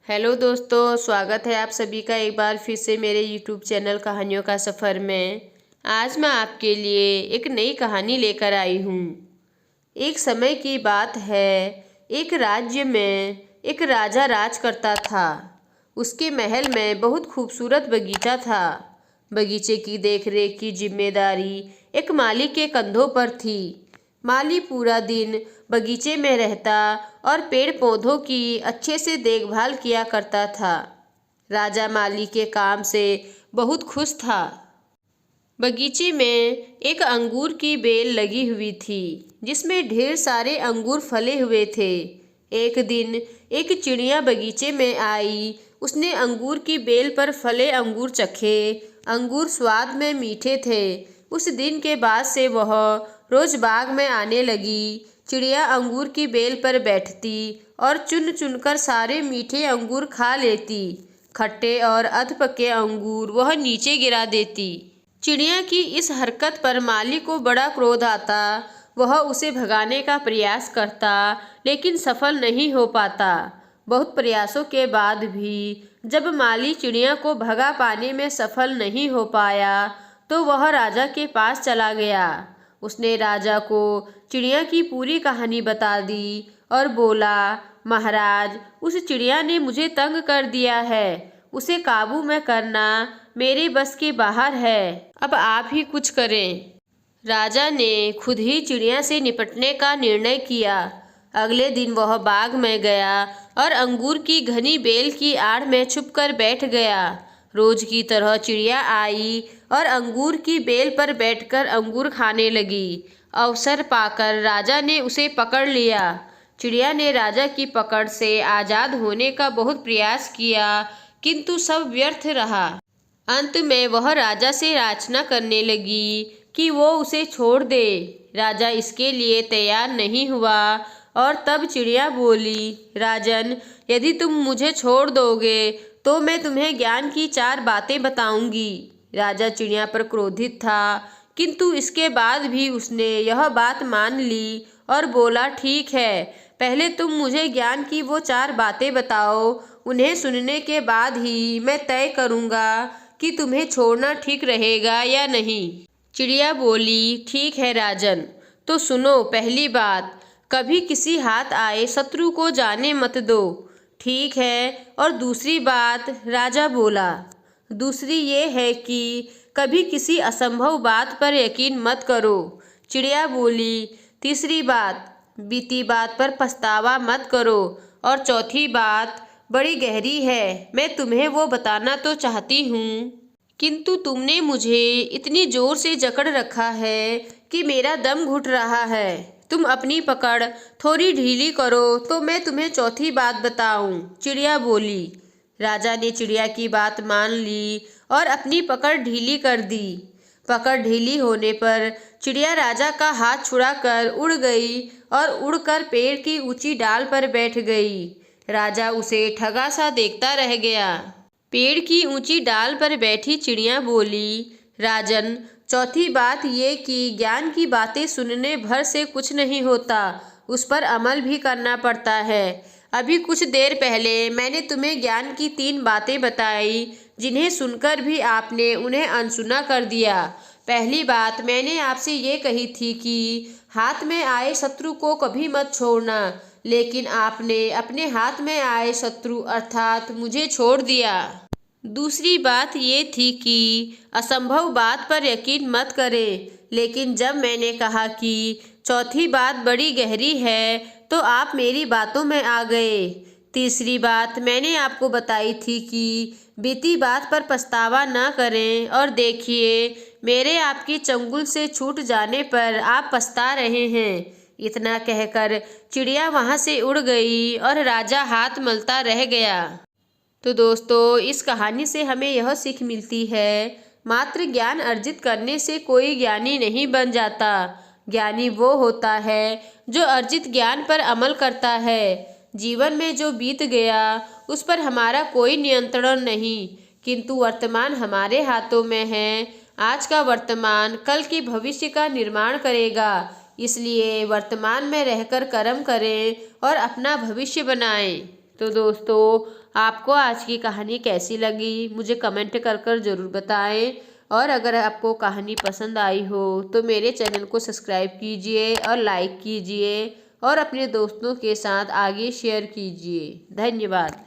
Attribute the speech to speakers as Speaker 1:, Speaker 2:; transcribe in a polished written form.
Speaker 1: Hello दोस्तों, स्वागत है आप सभी का एक बार फिर से मेरे यूट्यूब चैनल कहानियों का सफ़र में। आज मैं आपके लिए एक नई कहानी लेकर आई हूँ। एक समय की बात है, एक राज्य में एक राजा राज करता था। उसके महल में बहुत खूबसूरत बगीचा था। बगीचे की देखरेख की जिम्मेदारी एक माली के कंधों पर थी। माली पूरा दिन बगीचे में रहता और पेड़ पौधों की अच्छे से देखभाल किया करता था। राजा माली के काम से बहुत खुश था। बगीचे में एक अंगूर की बेल लगी हुई थी, जिसमें ढेर सारे अंगूर फले हुए थे। एक दिन एक चिड़िया बगीचे में आई। उसने अंगूर की बेल पर फले अंगूर चखे। अंगूर स्वाद में मीठे थे। उस दिन के बाद से वह रोज बाग में आने लगी। चिड़िया अंगूर की बेल पर बैठती और चुन चुनकर सारे मीठे अंगूर खा लेती। खट्टे और अधपके अंगूर वह नीचे गिरा देती। चिड़िया की इस हरकत पर माली को बड़ा क्रोध आता। वह उसे भगाने का प्रयास करता, लेकिन सफल नहीं हो पाता। बहुत प्रयासों के बाद भी जब माली चिड़िया को भगा पाने में सफल नहीं हो पाया, तो वह राजा के पास चला गया। उसने राजा को चिड़िया की पूरी कहानी बता दी और बोला, महाराज, उस चिड़िया ने मुझे तंग कर दिया है। उसे काबू में करना मेरे बस के बाहर है। अब आप ही कुछ करें। राजा ने खुद ही चिड़िया से निपटने का निर्णय किया। अगले दिन वह बाग में गया और अंगूर की घनी बेल की आड़ में छुपकर बैठ गया। रोज की तरह चिड़िया आई और अंगूर की बेल पर बैठकर अंगूर खाने लगी। अवसर पाकर राजा ने उसे पकड़ लिया। चिड़िया ने राजा की पकड़ से आज़ाद होने का बहुत प्रयास किया, किंतु सब व्यर्थ रहा। अंत में वह राजा से याचना करने लगी कि वो उसे छोड़ दे। राजा इसके लिए तैयार नहीं हुआ और तब चिड़िया बोली, राजन, यदि तुम मुझे छोड़ दोगे तो मैं तुम्हें ज्ञान की 4 बातें बताऊंगी। राजा चिड़िया पर क्रोधित था, किंतु इसके बाद भी उसने यह बात मान ली और बोला, ठीक है, पहले तुम मुझे ज्ञान की वो 4 बातें बताओ। उन्हें सुनने के बाद ही मैं तय करूँगा कि तुम्हें छोड़ना ठीक रहेगा या नहीं। चिड़िया बोली, ठीक है राजन, तो सुनो। पहली बात, कभी किसी हाथ आए शत्रु को जाने मत दो। ठीक है। और दूसरी बात, राजा बोला, दूसरी ये है कि कभी किसी असंभव बात पर यकीन मत करो। चिड़िया बोली, तीसरी बात, बीती बात पर पछतावा मत करो। और चौथी बात बड़ी गहरी है, मैं तुम्हें वो बताना तो चाहती हूँ, किंतु तुमने मुझे इतनी जोर से जकड़ रखा है कि मेरा दम घुट रहा है। तुम अपनी पकड़ थोड़ी ढीली करो तो मैं तुम्हें चौथी बात बताऊं। चिड़िया बोली। राजा ने चिड़िया की बात मान ली और अपनी पकड़ ढीली कर दी। पकड़ ढीली होने पर चिड़िया राजा का हाथ छुड़ाकर उड़ गई और उड़कर पेड़ की ऊंची डाल पर बैठ गई। राजा उसे ठगा सा देखता रह गया। पेड़ की ऊंची डाल पर बैठी चिड़िया बोली, राजन, चौथी बात ये कि ज्ञान की बातें सुनने भर से कुछ नहीं होता, उस पर अमल भी करना पड़ता है। अभी कुछ देर पहले मैंने तुम्हें ज्ञान की 3 बातें बताई, जिन्हें सुनकर भी आपने उन्हें अनसुना कर दिया। पहली बात मैंने आपसे ये कही थी कि हाथ में आए शत्रु को कभी मत छोड़ना, लेकिन आपने अपने हाथ में आए शत्रु अर्थात मुझे छोड़ दिया। दूसरी बात ये थी कि असंभव बात पर यकीन मत करें, लेकिन जब मैंने कहा कि चौथी बात बड़ी गहरी है, तो आप मेरी बातों में आ गए। तीसरी बात मैंने आपको बताई थी कि बीती बात पर पछतावा न करें, और देखिए, मेरे आपकी चंगुल से छूट जाने पर आप पछता रहे हैं। इतना कहकर चिड़िया वहाँ से उड़ गई और राजा हाथ मलता रह गया। तो दोस्तों, इस कहानी से हमें यह सीख मिलती है, मात्र ज्ञान अर्जित करने से कोई ज्ञानी नहीं बन जाता। ज्ञानी वो होता है जो अर्जित ज्ञान पर अमल करता है। जीवन में जो बीत गया उस पर हमारा कोई नियंत्रण नहीं, किंतु वर्तमान हमारे हाथों में है। आज का वर्तमान कल के भविष्य का निर्माण करेगा। इसलिए वर्तमान में रहकर कर्म करें और अपना भविष्य बनाएं। तो दोस्तों, आपको आज की कहानी कैसी लगी मुझे कमेंट कर कर ज़रूर बताएं। और अगर आपको कहानी पसंद आई हो तो मेरे चैनल को सब्सक्राइब कीजिए और लाइक कीजिए और अपने दोस्तों के साथ आगे शेयर कीजिए। धन्यवाद।